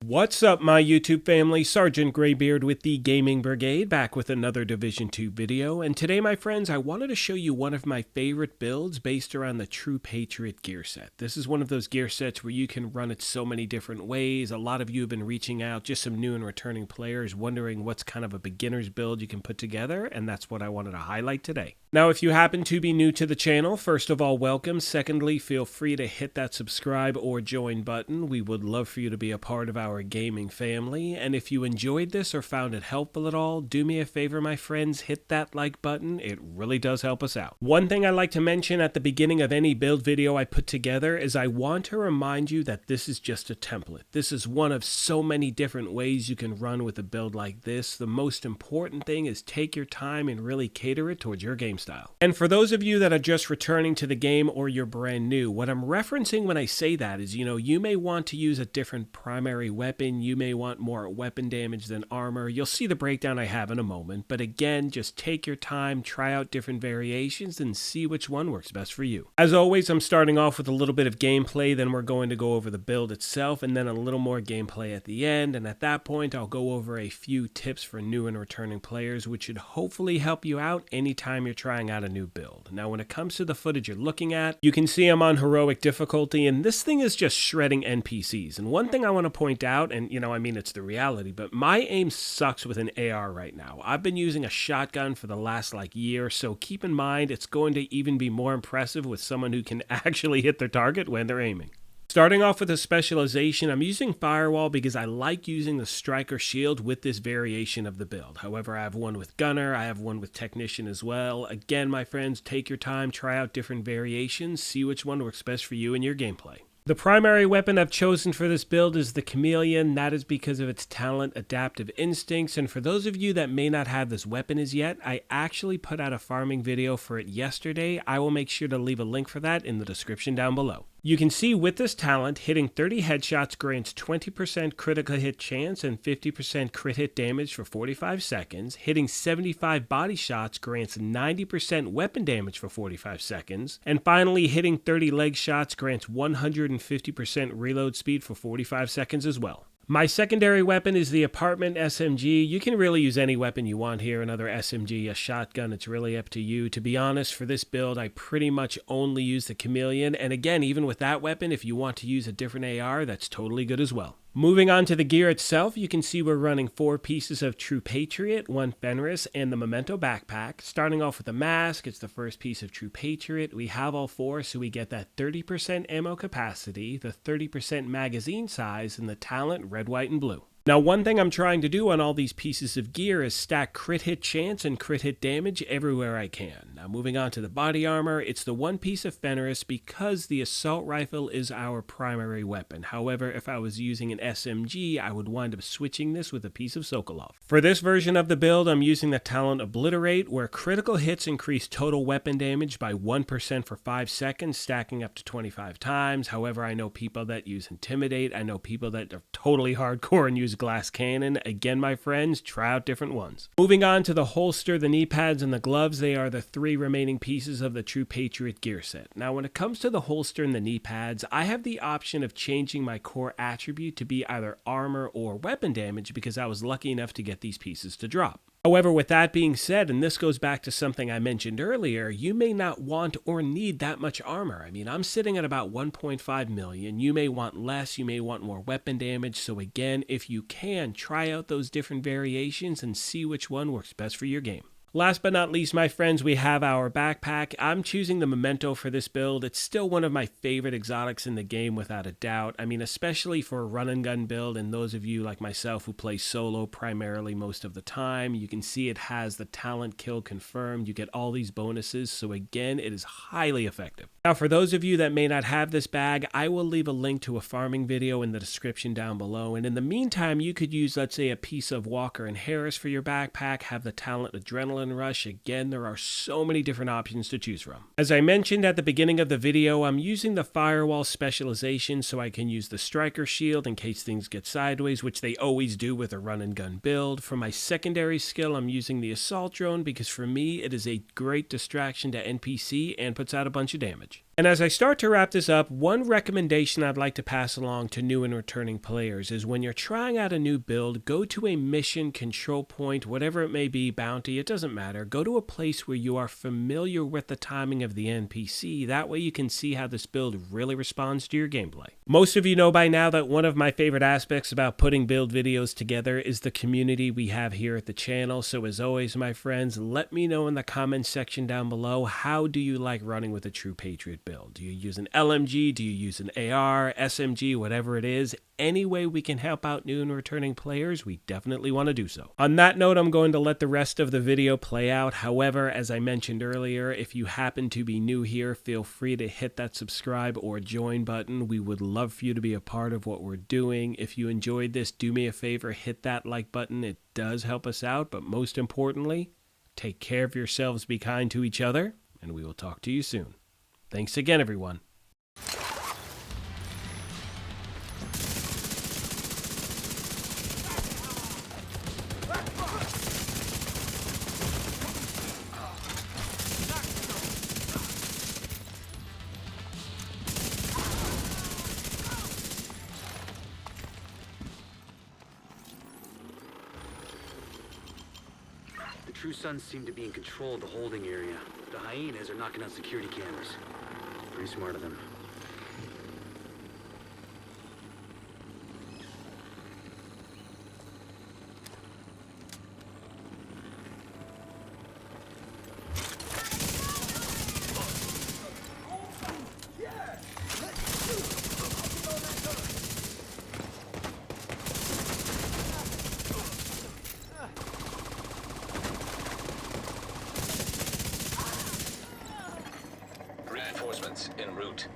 What's up, my YouTube family? Sergeant Greybeard with the Gaming Brigade, back with another Division 2 video. And today, my friends, I wanted to show you one of my favorite builds based around the True Patriot gear set. This is one of those gear sets where you can run it so many different ways. A lot of you have been reaching out, just some new and returning players, wondering what's kind of a beginner's build you can put together, and that's what I wanted to highlight today. Now, if you happen to be new to the channel, first of all, welcome. Secondly, feel free to hit that subscribe or join button. We would love for you to be a part of our gaming family. And if you enjoyed this or found it helpful at all, do me a favor, my friends, hit that like button. It really does help us out. One thing I like to mention at the beginning of any build video I put together is I want to remind you that this is just a template. This is one of so many different ways you can run with a build like this. The most important thing is take your time and really cater it towards your game style. And for those of you that are just returning to the game or you're brand new, what I'm referencing when I say that is, you may want to use a different primary weapon, you may want more weapon damage than armor. You'll see the breakdown I have in a moment, but again, just take your time, try out different variations, and see which one works best for you. As always, I'm starting off with a little bit of gameplay, then we're going to go over the build itself, and then a little more gameplay at the end, and at that point, I'll go over a few tips for new and returning players, which should hopefully help you out anytime you're trying out a new build. Now, when it comes to the footage you're looking at, you can see I'm on heroic difficulty, and this thing is just shredding NPCs. And one thing I want to point out, and it's the reality, but my aim sucks with an AR right now. I've been using a shotgun for the last year, so keep in mind it's going to even be more impressive with someone who can actually hit their target when they're aiming. Starting off with a specialization, I'm using Firewall because I like using the Striker Shield with this variation of the build. However, I have one with Gunner, I have one with Technician as well. Again, my friends, take your time, try out different variations, see which one works best for you and your gameplay. The primary weapon I've chosen for this build is the Chameleon. That is because of its talent, adaptive instincts, and for those of you that may not have this weapon as yet, I actually put out a farming video for it yesterday. I will make sure to leave a link for that in the description down below. You can see with this talent, hitting 30 headshots grants 20% critical hit chance and 50% crit hit damage for 45 seconds. Hitting 75 body shots grants 90% weapon damage for 45 seconds. And finally, hitting 30 leg shots grants 150% reload speed for 45 seconds as well. My secondary weapon is the Apartment SMG. You can really use any weapon you want here, another SMG, a shotgun, it's really up to you. To be honest, for this build, I pretty much only use the Chameleon, and again, even with that weapon, if you want to use a different AR, that's totally good as well. Moving on to the gear itself, you can see we're running 4 pieces of True Patriot, 1 Fenris, and the Memento backpack. Starting off with the mask, it's the first piece of True Patriot. We have all 4, so we get that 30% ammo capacity, the 30% magazine size, and the talent red, white, and blue. Now, one thing I'm trying to do on all these pieces of gear is stack crit hit chance and crit hit damage everywhere I can. Now, moving on to the body armor, it's the 1 piece of Fenris because the assault rifle is our primary weapon. However, if I was using an SMG, I would wind up switching this with a piece of Sokolov. For this version of the build, I'm using the talent Obliterate, where critical hits increase total weapon damage by 1% for 5 seconds, stacking up to 25 times. However, I know people that use Intimidate. I know people that are totally hardcore and use glass cannon. Again, my friends, try out different ones. Moving on to the holster, the knee pads, and the gloves, they are the 3 remaining pieces of the True Patriot gear set. Now, when it comes to the holster and the knee pads, I have the option of changing my core attribute to be either armor or weapon damage because I was lucky enough to get these pieces to drop. However, with that being said, and this goes back to something I mentioned earlier, you may not want or need that much armor. I'm sitting at about 1.5 million. You may want less, you may want more weapon damage. So again, if you can, try out those different variations and see which one works best for your game. Last but not least, my friends, we have our backpack. I'm choosing the Memento for this build. It's still one of my favorite exotics in the game without a doubt. Especially for a run and gun build, and those of you like myself who play solo primarily most of the time, you can see it has the talent kill confirmed. You get all these bonuses, so again, it is highly effective. Now, for those of you that may not have this bag, I will leave a link to a farming video in the description down below, and in the meantime, you could use, let's say, a piece of Walker and Harris for your backpack, have the talent Adrenaline Rush. Again, there are so many different options to choose from. As I mentioned at the beginning of the video, I'm using the Firewall specialization so I can use the Striker Shield in case things get sideways, which they always do with a run and gun build. For my secondary skill, I'm using the Assault Drone because for me, it is a great distraction to NPC and puts out a bunch of damage. And as I start to wrap this up, one recommendation I'd like to pass along to new and returning players is when you're trying out a new build, go to a mission, control point, whatever it may be, bounty, it doesn't matter. Go to a place where you are familiar with the timing of the NPC. That way you can see how this build really responds to your gameplay. Most of you know by now that one of my favorite aspects about putting build videos together is the community we have here at the channel. So as always, my friends, let me know in the comments section down below, how do you like running with a true Patriot build? Do you use an LMG? Do you use an AR, SMG, whatever it is? Any way we can help out new and returning players, we definitely want to do so. On that note, I'm going to let the rest of the video play out. However, as I mentioned earlier, if you happen to be new here, feel free to hit that subscribe or join button. We would love for you to be a part of what we're doing. If you enjoyed this, do me a favor, hit that like button. It does help us out, but most importantly, take care of yourselves, be kind to each other, and we will talk to you soon. Thanks again, everyone. The True Sons seem to be in control of the holding area. The hyenas are knocking out security cameras. Pretty smart of them. Reinforcements en route.